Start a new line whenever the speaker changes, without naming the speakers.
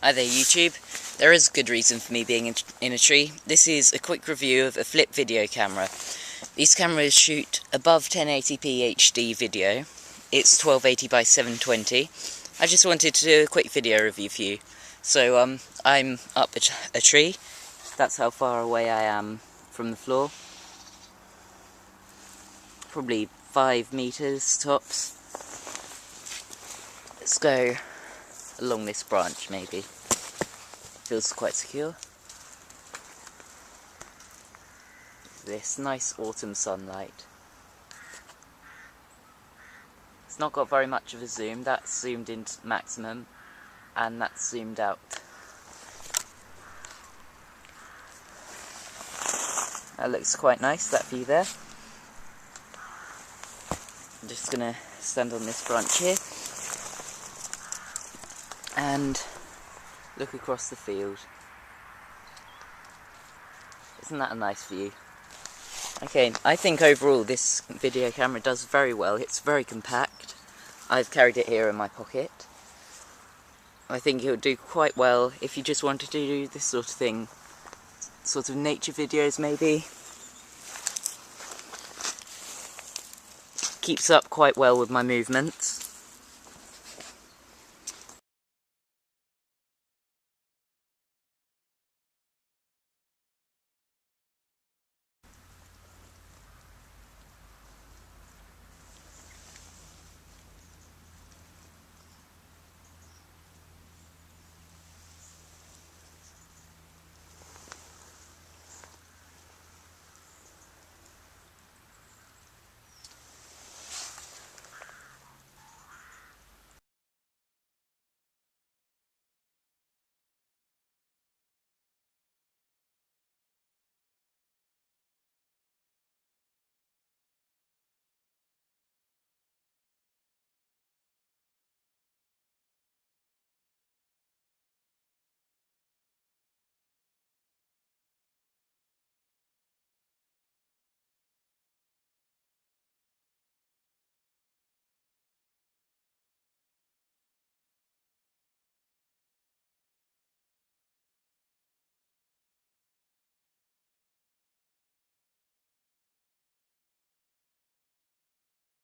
Hi there YouTube. There is a good reason for me being in a tree. This is a quick review of a flip video camera. These cameras shoot above 1080p HD video. It's 1280 by 720. I just wanted to do a quick video review for you. So I'm up a tree. That's how far away I am from the floor. Probably 5 meters tops. Let's go along this branch maybe. Feels quite secure. This nice autumn sunlight. It's not got very much of a zoom. That's zoomed in maximum, and that's zoomed out. That looks quite nice, that view there. I'm just gonna stand on this branch here and look across the field. Isn't that a nice view? Okay, I think overall this video camera does very well. It's very compact. I've carried it here in my pocket. I think it would do quite well if you just wanted to do this sort of thing. Sort of nature videos maybe. Keeps up quite well with my movements.